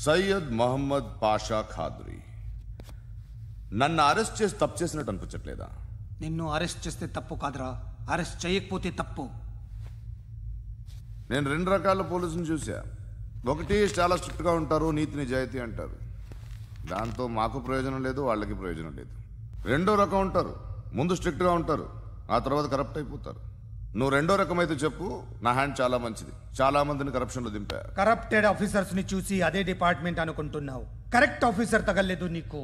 సయ్యద్ మహమ్మద్ పాషా ఖాద్రీ. నన్ను అరెస్ట్ చేసి తప్పు చేసినట్టు అనిపించట్లేదా? నిన్ను అరెస్ట్ చేస్తే తప్పు కాదురా, అరెస్ట్ చేయకపోతే తప్పు. నేను రెండు రకాల పోలీసుని చూసా. ఒకటి చాలా స్ట్రిక్ట్గా ఉంటారు, నీతి నిజాయితీ అంటారు, దాంతో మాకు ప్రయోజనం లేదు, వాళ్ళకి ప్రయోజనం లేదు. రెండో రకం ఉంటారు, ముందు స్ట్రిక్ట్గా ఉంటారు, ఆ తర్వాత కరప్ట్ అయిపోతారు. నువ్వు రెండో రకం అయితే చెప్పు. నా హ్యాండ్ చాలా మంచిది, చాలా మందిని కరప్షన్లో దింపా. కరప్టెడ్ ఆఫీసర్స్ ని చూసి అదే డిపార్ట్మెంట్ అనుకుంటున్నావు. కరెక్ట్ ఆఫీసర్ తగలేదు నీకు.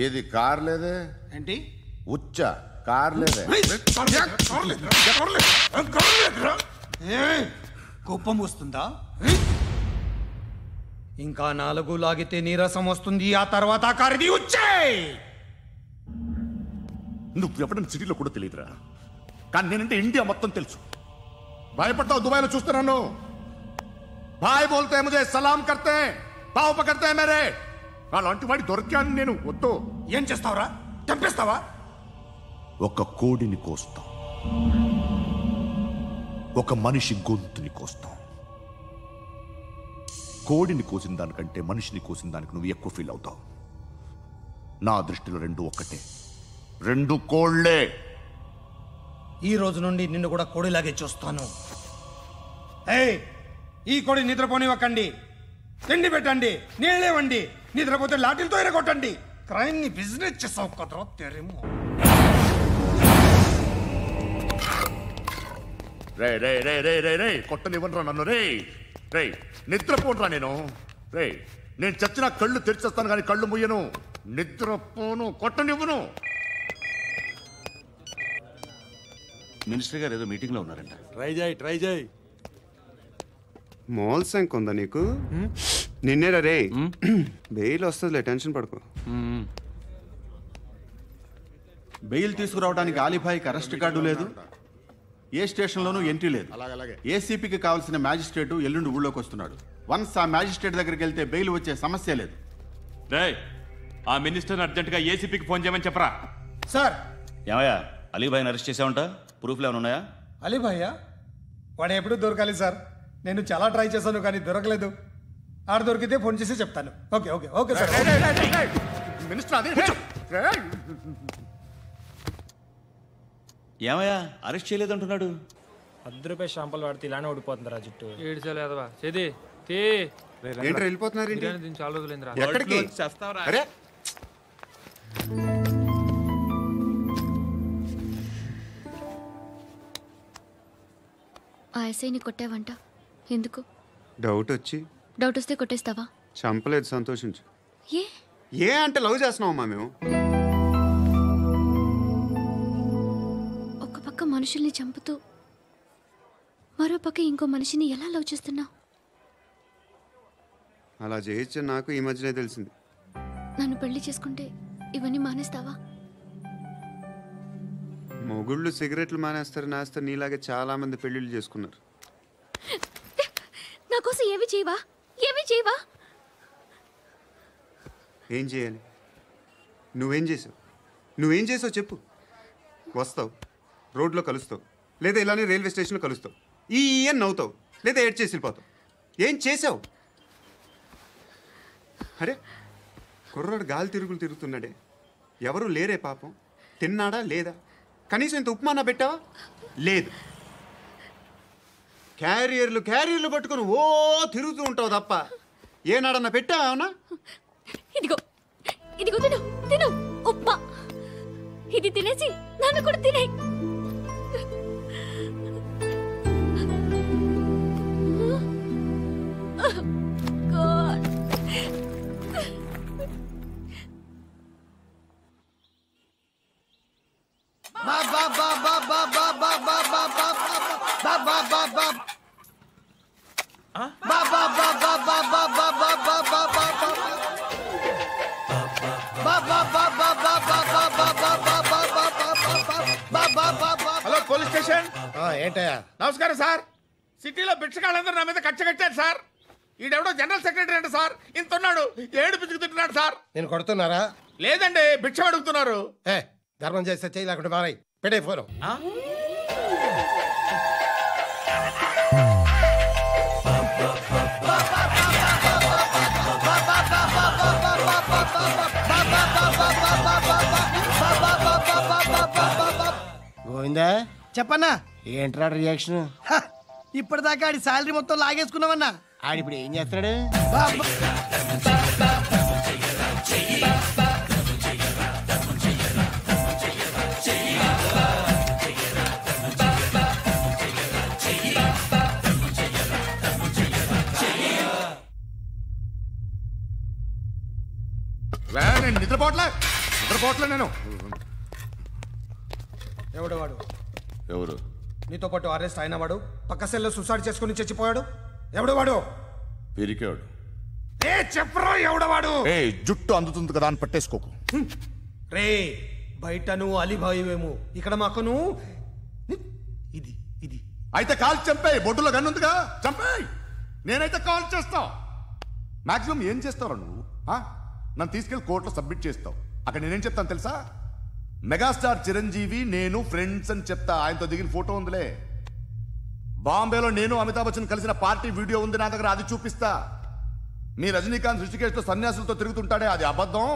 ఏది కార్ లేదే ఏంటి? ఉచ్చ కార్ లేదే. కోపం వస్తుందా? ఇంకా 4 లాగితే నీరసం వస్తుంది, ఆ తర్వాత కారిది ఉచ్చే. నువ్వు ఎప్పుడైనా సిటీలో కూడా తెలియదురా, కానీ నేనంటే ఇండియా మొత్తం తెలుసు. భయపడతావు? దుబాయ్లో చూస్తున్నాను. భాయ్ బోల్తే ముజే సలాం కర్తే పావు పకర్తే మేరే. అలాంటి వాడి దొరికాను నేను. వద్దు. ఏం చేస్తావురా? చంపేస్తావా? ఒక కోడిని కోస్తాం, ఒక మనిషి గొంతుని కోస్తాం. కోడిని కోసిన దానికంటే మనిషిని కోసిన దానికి నువ్వు ఎక్కువ ఫీల్ అవుతావు. నా దృష్టిలో రెండు ఒక్కటే, రెండు కోళ్లే. ఈ రోజు నుండి నిన్ను కూడా కోడిలాగే చూస్తాను. ఏయ్, ఈ కోడి నిద్రపోనివ్వకండి. తిండి పెట్టండి, నీళ్ళేవండి. నిద్రపోతే లాఠీలతో ఎరగొట్టండి. క్రైమ్ ని బిజినెస్ చేసావు కదరా తెరేమో. రే రే రే రే రే రే కొట్టనివ్వనరా నన్ను. రే రే నిద్రపోనరా నేను. రే నేను చచ్చిన కళ్ళు తెరిచేస్తాను కానీ కళ్ళు ముయ్యను. నిద్రపోను, కొట్టనివ్వను. మినిస్టర్ గారు ఏదో మీటింగ్ లో ఉన్నారంట. ట్రై చేయి. మోల్ సంక్ ఉందా నీకు? నిన్నేరా రే. బెయిల్ వస్తుందిలే, టెన్షన్ పడుకో. బెయిల్ తీసుకురావడానికి ఆలిభాయికి అరెస్ట్ కార్డు లేదు, ఏ స్టేషన్లోనూ ఎంట్రీ లేదు. ఏసీపీకి కావాల్సిన మ్యాజిస్ట్రేటు ఎల్లుండి ఊళ్ళోకి వస్తున్నాడు. వన్స్ ఆ మ్యాజిస్ట్రేట్ దగ్గరికి వెళ్తే బెయిల్ వచ్చే సమస్య లేదు. ఆ మినిస్టర్ అర్జెంటుగా ఏసీపీకి ఫోన్ చేయమని చెప్పరా. సార్. ఏమయ్యా, అలీభాయిని అరెస్ట్ చేసావంట? ప్రూఫ్లు ఏమైనా ఉన్నాయా? అలీభాయ్యా? వాడు ఎప్పుడు దొరకాలి సార్. నేను చాలా ట్రై చేశాను కానీ దొరకలేదు. ఆడ దొరికితే ఫోన్ చేసి చెప్తాను. Okay okay okay sir. ఏమయ్యా, అరెస్ట్ చేయలేదంటున్నాడు? ₹10 షాంపులు వాడితే ఇలానే ఓడిపోతుందిరా జుట్టు. ఏంట్రా వెళ్ళిపోతున్నారు? చాలా రోజులైందిరా. ఎక్కడికి? అరే ఆ ఎస్ఐని కొట్టావంట, ఎందుకు? డౌట్ వచ్చి. డౌట్ వస్తే కొట్టేస్తావా? చంపలేదు, సంతోషించు. ఏ ఏ అంటే లవ్ చేస్తున్నావమ్మా మేము. ఒక పక్క మనుషుల్ని చంపుతూ మరో పక్క ఇంకో మనిషిని ఎలా లవ్ చేస్తున్నావు? అలా చేయొచ్చు నాకు ఈ మధ్యనే తెలిసింది. నన్ను పెళ్లి చేసుకుంటే ఇవన్నీ మానేస్తావా? మొగుళ్ళు సిగరెట్లు మానేస్తారు, నాస్తారు. నీలాగే చాలా మంది పెళ్లిళ్ళు చేసుకున్నారు. నా కోసం ఏమి చేయవా? ఏమి చేయవా? ఏం చేయాలి? నువ్వేం చేసావు చెప్పు. వస్తావు, రోడ్లో కలుస్తావు, లేదా ఇలానే రైల్వే స్టేషన్లో కలుస్తావు. ఈ అని నవ్వుతావు, లేదా ఏడ్ చేసి వెళ్ళిపోతావు. ఏం చేసావు? అరే కుర్రాడు గాలి తిరుగుతున్నాడే, ఎవరు లేరే పాపం. తిన్నాడా లేదా? కనీసం ఇంత ఉప్మానా పెట్టావా? లేదు. క్యారియర్లు పట్టుకొని ఓ తిరుగుతూ ఉంటావు తప్ప ఏనాడన్నా పెట్టావా? అవునా? ఇదిగో ఇదిగో తిను తిను ఉప్మా. ఇది తినేసి నన్ను కూడా తినే. Hello police station. ఏంటయ్యా? నమస్కారం సార్. సిటీలో భిక్షగాళ్ళందరూ నా మీద కక్ష కట్టారు సార్. ఈడెవడో జనరల్ సెక్రటరీ అంట సార్. ఇంత ఉన్నాడు, 7 పిచ్చుకు తింటున్నాడు సార్. నేను కొడుతున్నారా? లేదండి, భిక్ష అడుగుతున్నారు. ధర్మం చేస్తే చేయి, లేకుండా మారాయి. పెట్టే ఫోను. గోవిందా చెప్పన్నా ఏంట్రా రియాక్షన్? ఇప్పటిదాకా ఆడి శాలరీ మొత్తం లాగేసుకున్నావన్నా. ఆడిప్పుడు ఏం చేస్తున్నాడు? నేను నిద్రపోవట్లే నేను. ఎవడు వాడు? ఎవరు? నీతో పాటు అరెస్ట్ అయిన వాడు, పక్క సెల్లో సూసైడ్ చేసుకుని చచ్చిపోయాడు. ఎవడు వాడు? పిరికాడు. ఏ చెప్పరా ఎవడవాడు? జుట్టు అందుతుంది కదా అని పట్టేసుకోకు. రే బయట నువ్వు అలీబాయివేమో, ఇక్కడ మాకు నువ్వు ఇది ఇది అయితే కాల్ చంపేయి. బొడ్డులో గన్నుందిగా చంపేయి. నేనైతే కాల్ చేస్తా. మాక్సిమం ఏం చేస్తావు నువ్వు? నన్ను తీసుకెళ్లి కోర్టులో సబ్మిట్ చేస్తావు. అక్కడ నేనేం చెప్తాను తెలుసా? మెగాస్టార్ చిరంజీవి నేను ఫ్రెండ్స్ అని చెప్తా. ఆయనతో దిగిన ఫోటో ఉందిలే. బాంబేలో నేను అమితాబ్ బచ్చన్ కలిసిన పార్టీ వీడియో ఉంది నా దగ్గర, అది చూపిస్తా. మీ రజనీకాంత్ ఋషికేశ్తో సన్యాసులతో తిరుగుతుంటాడే, అది అబద్ధం.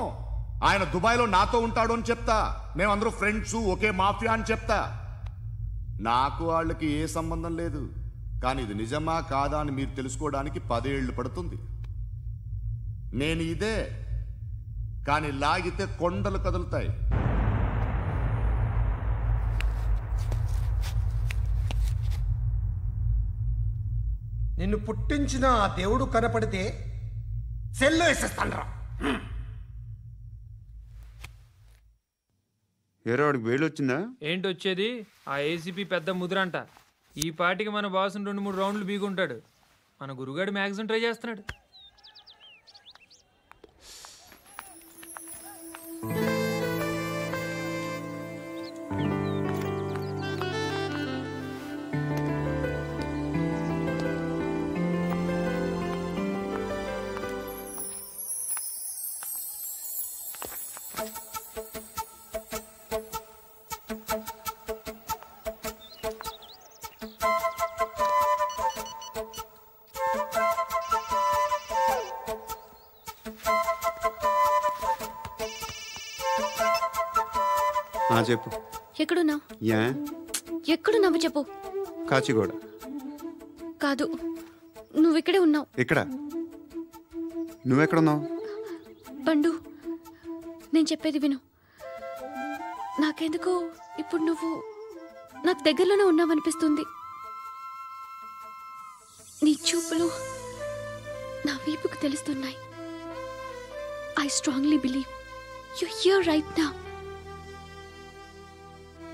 ఆయన దుబాయ్లో నాతో ఉంటాడు అని చెప్తా. మేమందరూ ఫ్రెండ్స్, ఒకే మాఫియా అని చెప్తా. నాకు వాళ్ళకి ఏ సంబంధం లేదు. కానీ ఇది నిజమా కాదా అని మీరు తెలుసుకోవడానికి 10 ఏళ్ళు పడుతుంది. నేను ఇదే, కానీ లాగితే కొండలు కదులుతాయి. నిన్ను పుట్టించిన ఆ దేవుడు కనపడితే సెల్లో వేసేస్తానరా. ఏరో వాడికి వేలు వచ్చిందా? ఏంటి వచ్చేది? ఆ ఏసీపీ పెద్ద ముద్రంట. ఈ పాటికి మన బాసుని 2-3 రౌండ్లు బీగుంటాడు. మన గురుగాడు మ్యాక్సిమం ట్రై చేస్తున్నాడు. చెప్పు. ఎక్కడున్నావు? ఎక్కడున్నావు చెప్పు. కాచిగూడ. కాదు, నువ్వు ఇక్కడే ఉన్నావు. ఇక్కడ నువ్వెక్కడున్నావు? పండు, నేను చెప్పేది విను. నాకెందుకో ఇప్పుడు నువ్వు నాకు దగ్గరలోనే ఉన్నావనిపిస్తుంది. నీ చూపులు నా వీపుకు తెలుస్తున్నాయి. I strongly believe you here right now.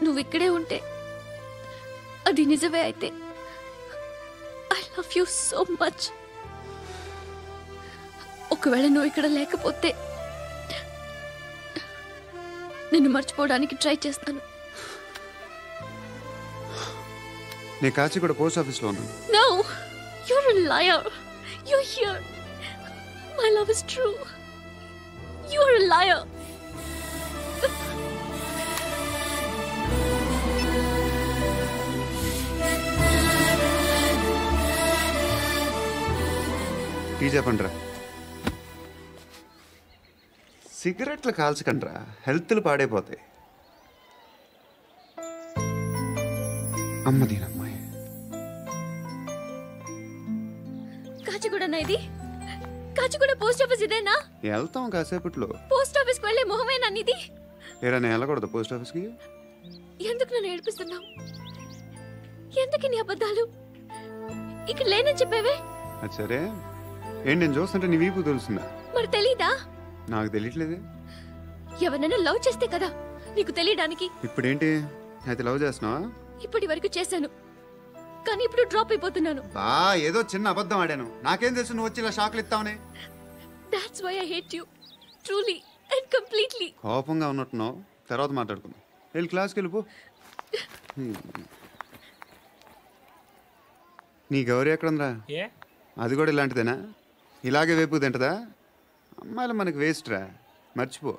నువ్వు ఇక్కడే ఉంటే అది నిజమే అయితే I love you so much. ఒకవేళ నువ్వు ఇక్కడ లేకపోతే నిన్ను మర్చిపోవడానికి ట్రై చేస్తాను. నేను కాచిగూడ పోస్ట్ ఆఫీస్లో ఉన్నాను. No, you're a liar. You're here. My love is true. You're a liar. Tea చెప్పండిరా. సిగరెట్లు కాల్చకండ్రా, హెల్త్లు పాడైపోతాయి. అమ్మదీనమ్మాయి. కాచిగూడనా ఇది? కాచిగూడ పోస్ట్ ఆఫీస్ ఇదేనా? వెళ్తాం కాసేపట్లో. పోస్ట్ ఆఫీస్కి వెళ్ళే మొహమేనా నీది? ఏరా నేను వెళ్ళకూడదు పోస్ట్ ఆఫీస్కి? ఎందుకు నన్ను ఏడిపిస్తున్నావు? ఎందుకు నీ అబద్ధాలు? ఇక్కడ లేనని చెప్పేవే. అది సరే, ఏంటి నేను చూస్తుంటే నీ వీపు తెలుస్తుందా? మరి తెలీదా? నాకు తెలియట్లేదే. ఎవరైనా లవ్ చేస్తే కదా నీకు తెలియడానికి. ఇప్పుడేంటి అయితే లవ్ చేస్తున్నావా? ఇప్పటి వరకు చేశాను, కానీ ఇప్పుడు డ్రాప్ అయిపోతున్నాను. బా ఏదో చిన్న అబద్ధం ఆడాను. నాకేం తెలుసు నువ్వు వచ్చి ఇలా షాక్లు ఇస్తావనే. That's why I hate you. Truly and completely. కోపంగా ఉన్నట్టున్నావు, తర్వాత మాట్లాడుకుందాం. వెళ్ళి క్లాస్కి వెళ్ళిపో. నీ గౌరీ ఎక్కడుందిరా? అది కూడా ఇలాంటిదేనా? ఇలాగే వేపు తింటదా? అమ్మాయిలు మనకి వేస్ట్ రా, మర్చిపో.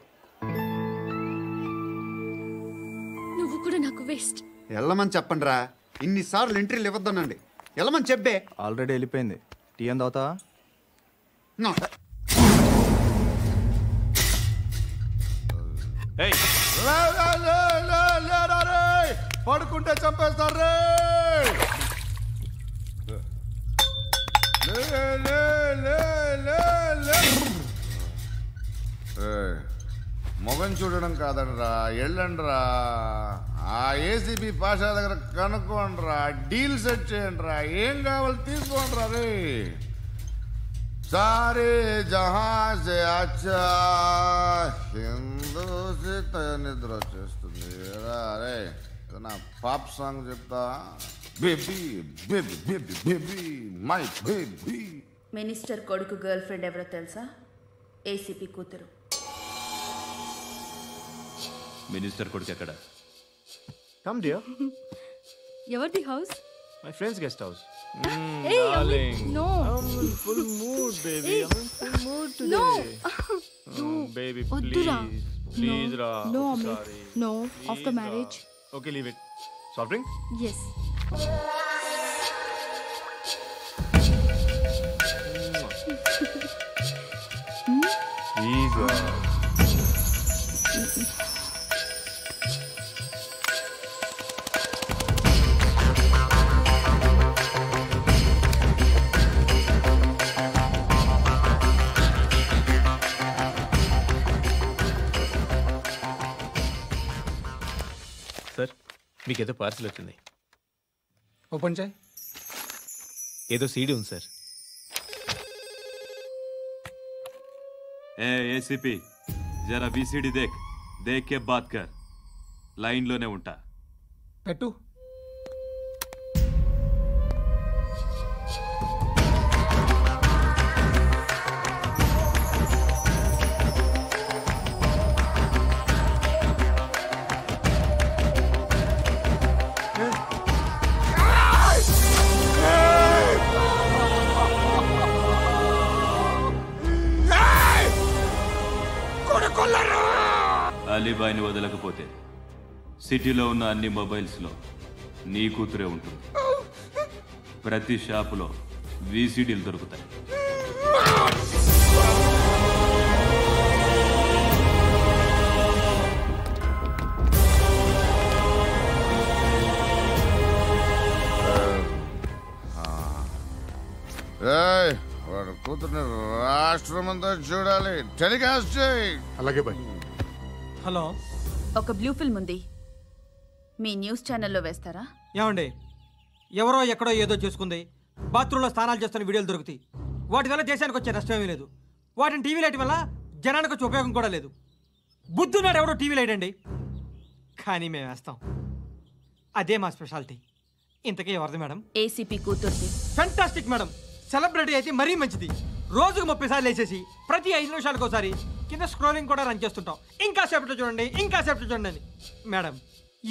నువ్వు కూడా నాకు వేస్ట్. వెళ్ళమని చెప్పండి రా. ఇన్నిసార్లు ఎంట్రీలు ఇవ్వద్దనండి. వెళ్ళమని చెప్పే. ఆల్రెడీ వెళ్ళిపోయింది. టీ అని తాగుతావా? పడుకుంటే చంపేస్తారు రే మొగం చూడడం కాదండ్రా వెళ్ళండ్రా ఆ ఏసీబీ పాషా దగ్గర కనుక్కోండ్రా డీల్ సెట్ చేయండిరా ఏం కావాలి తీసుకోండిరా రే సారే జహాజ్ అచ్చా హిందూ నిద్ర వచ్చేస్తుంది రే నా పాప్ సాంగ్ చెప్తా baby baby baby baby my baby minister కొడుకు గర్ల్ ఫ్రెండ్ ఎవరో తెలుసా? ఏసీపీ కూతురు. మినిస్టర్ కొడుకు ఎక్కడ? Come dear. ఎవరిది house? My friends guest house. Hey, no. I'm in full mood, baby. I'm in full mood today. No. Baby, Oddura. please, No. Ra. No, I'm Amit. sorry. No. Please, After Ra. marriage. Okay, leave it. Soft drink? Yes. Please, Ra. Sir మీకేదో parcel వచ్చింది. Open చేయి. ఏదో CD ఉంది sir. ఏ ACP జరా VCD దేఖ్ కే బాత్ కర్. లైన్లోనే ఉంటా. పెట్టు. అలీబాయిని వదలకపోతే సిటీలో ఉన్న అన్ని మొబైల్స్లో నీ కూతురే ఉంటుంది. ప్రతి షాపులో వీసీడీలు దొరుకుతాయి. వాడు కూతుర్ని రాష్ట్రం అంతా చూడాలి. టెలికాస్ట్ చేయి. అలాగే బాయ్. హలో, ఒక బ్లూ ఫిల్మ్ ఉంది, మీ న్యూస్ ఛానల్లో వేస్తారా? ఏమండి, ఎవరో ఎక్కడో ఏదో చేసుకుంది, బాత్రూంలో స్నానాలు చేస్తున్న వీడియోలు దొరుకుతాయి. వాటి వల్ల దేశానికి వచ్చే నష్టమేమీ లేదు. వాటిని టీవీ లైట్ వల్ల జనానికి వచ్చే ఉపయోగం కూడా లేదు. బుద్ధున్నాడు ఎవడో టీవీ లైట్ అండి, కానీ మేము వేస్తాం. అదే మా స్పెషాలిటీ. ఇంతకీ ఎవరిది మేడం? ఏసీపీ కూతుర్ది. Fantastic madam. సెలబ్రిటీ అయితే మరీ మంచిది. రోజుకు 30 సార్లు వేసేసి ప్రతి 5 నిమిషాలకు ఒకసారి కింద స్క్రోలింగ్ కూడా రన్ చేస్తుంటాం. ఇంకా సేపట్లో చూడండి, ఇంకా సేపట్లో చూడండి అని. మేడం,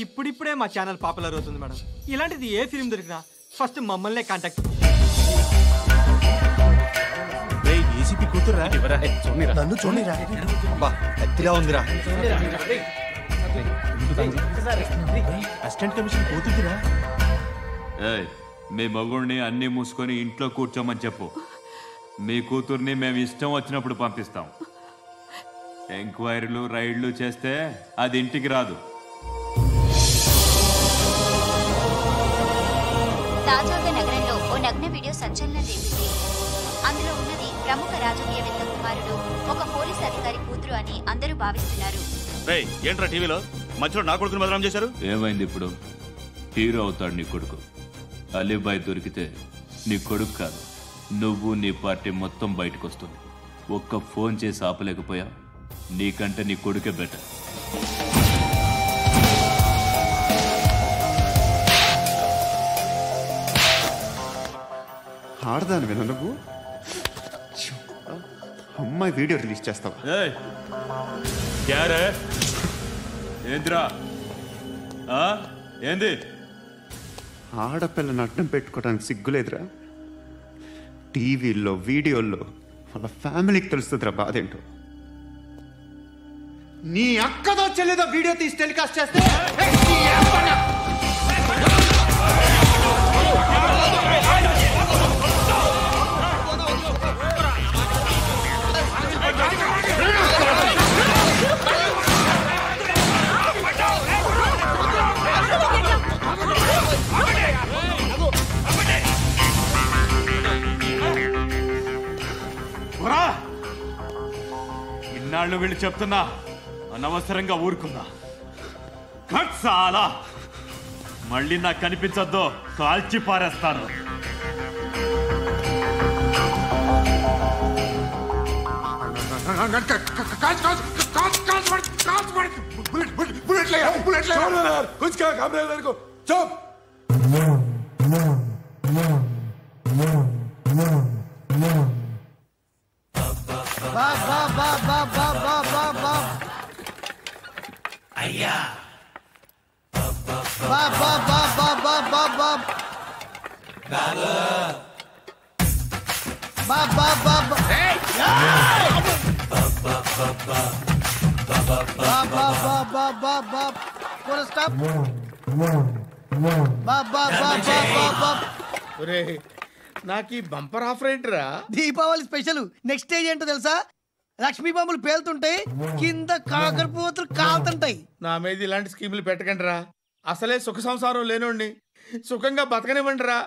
ఇప్పుడిప్పుడే మా ఛానల్ పాపులర్ అవుతుంది మేడం. ఇలాంటిది ఏ ఫిల్మ్ దొరికినా ఫస్ట్ మమ్మల్నే కాంటాక్ట్. ఏసీపీ కూతురా? నన్ను చూడరా. ఎత్తిగా ఉందిరా. అసిస్టెంట్ కమిషన్ కూతురా? మీ మగుడిని అన్ని మూసుకొని ఇంట్లో కూర్చోమని చెప్పు. మీ కూతుర్ని మేము ఇష్టం వచ్చినప్పుడు పంపిస్తాం. ఎంక్వైరీలు రైడ్లు చేస్తే అది ఇంటికి రాదు. తాజాగా నగరంలో ఓ నగ్న వీడియో సంచలనం రేపింది. అందులో ఉన్నది ప్రముఖ రాజకీయవేత్త కుమారుడు, ఒక పోలీస్ అధికారి కూతురు అని అందరూ భావిస్తున్నారు. ఏంట్రా టీవీలో మధ్యలో నా కొడుకుని బదనాం చేశారు? ఏమైంది ఇప్పుడు? హీరో అవుతాడు నీ కొడుకు. అలీబాయ్ దొరికితే నీ కొడుకు కాదు, నువ్వు నీ పార్టీ మొత్తం బయటకు వస్తుంది. ఒక్క ఫోన్ చేసి ఆపలేకపోయా, నీకంటే నీ కొడుకే బెటర్. ఆడదాను విన నువ్వు అమ్మాయి వీడియో రిలీజ్ చేస్తావా? ఏంద్రా ఏంది? ఆడపిల్లని అడ్డం పెట్టుకోవడానికి సిగ్గులేదురా? టీవీల్లో వీడియోల్లో వాళ్ళ ఫ్యామిలీకి తెలుస్తుందిరా బాధేంటో. నీ అక్కదో చెల్లిదో వీడియో తీసి టెలికాస్ట్ చేస్తే వీళ్ళు చెప్తున్నా అనవసరంగా ఊరుకుందా. చాలా మళ్ళీ నాకు కనిపించొద్దు, కాల్చి పారేస్తాను. అయ్యా బాబా బాబా బాబా బాబా బాబా బాబా నాకు ఈ బంపర్ ఆఫర్ ఏంటిరా? దీపావళి స్పెషల్. నెక్స్ట్ స్టేజ్ ఏంటో తెలుసా? లక్ష్మీ బాంబులు పేలుతుంటాయి, కింద కాకరపువ్వతులు కాలుతుంటాయి. నా మీద ఇలాంటి స్కీములు పెట్టకండి రా. అసలే సుఖ సంసారం లేనోడిని సుఖంగా బతకనివ్వండి రా.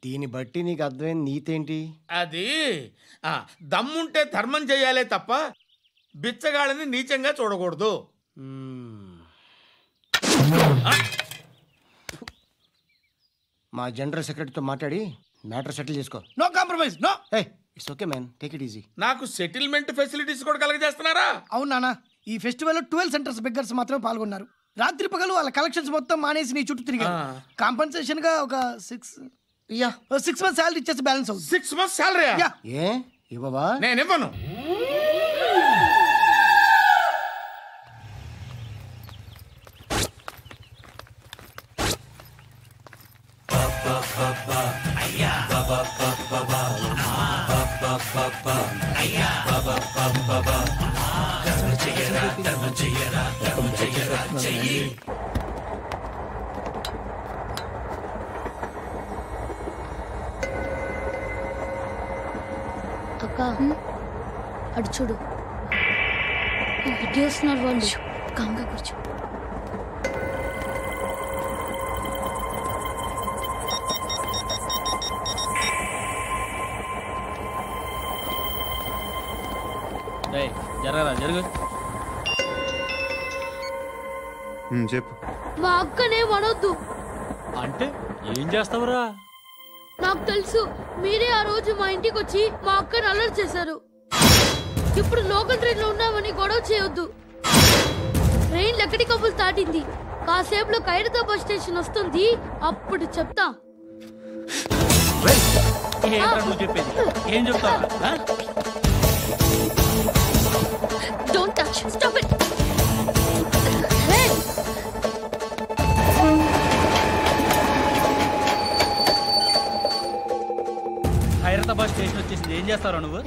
దీన్ని బట్టి నీకు అర్థమైన నీతేంటి? అది దమ్ముంటే ధర్మం చేయాలే తప్ప బిచ్చగాళ్ళని నీచంగా చూడకూడదు. మా జనరల్ సెక్రటరీతో మాట్లాడి మ్యాటర్ సెటిల్ చేసుకో. No compromise, no. It's okay man, take it easy. నాకు సెటిల్మెంట్ ఫెసిలిటీస్ కూడా కలగజేస్తున్నారా? అవును నాన్న, ఈ ఫెస్టివల్ 12 సెంటర్స్ బెగ్గర్స్ మాత్రమే పాల్గొన్నారు. రాత్రి పగలు వాళ్ళ కలెక్షన్స్ మొత్తం మానేసి నీ చుట్టూ తిరిగారు. కాంపన్సేషన్ గా ఒక 6 months శాలరీ ఇచ్చేసి బ్యాలెన్స్ అవుతుంది. 6 months శాలరీ? ఏ ఇవ్వవా? నేను ఇవ్వను. అక్క అడు చూడు, ఇటు వస్తున్నారు వాళ్ళు. కామ్గా కూర్చో. జరగరా జరుగు. చెప్పు. మా అక్కనే వనొద్దు. అంటే ఏం చేస్తావురా? నాకు తెలుసు, మీరే ఆ రోజు మా ఇంటికి వచ్చి మా అక్కని అలర్ట్ చేశారు. ఇప్పుడు లోకల్ ట్రైన్ లో ఉన్నామని గొడవ చేయొద్దు. ట్రైన్ లక్కడి కబుల్ దాటింది. కాసేపులో ఖైరతాబాద్ బస్ స్టేషన్ వస్తుంది, అప్పుడు చెప్తా. ఏం చెప్తావు? Don't touch. Stop it. Khairatabad station వచ్చేసింది. ఏం చేస్తారా నువ్వు?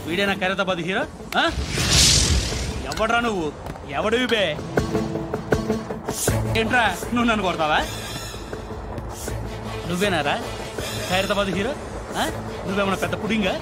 వీడేనా ఖైరతాబాద్ హీరో? ఎవడ్రా నువ్వు? ఎవడివి బే? ఏంట్రా నువ్వు నన్ను కొడతావా? నువ్వేనారా ఖైరతాబాద్ హీరో? నువ్వేమన్నా పెద్ద పుడింగా?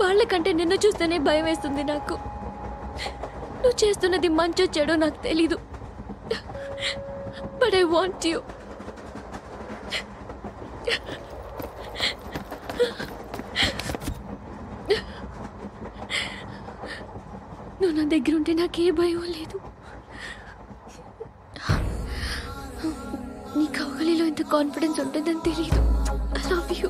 వాళ్ళకంటే నిన్ను చూస్తేనే భయం వేస్తుంది నాకు. నువ్వు చేస్తున్నది మంచో చెడో నాకు తెలీదు, బట్ ఐ వాంట్ యూ. నువ్వు నా దగ్గర ఉంటే నాకే భయం లేదు. నీ కౌగలిలో ఇంత కాన్ఫిడెన్స్ ఉంటుందని తెలీదు. I love you.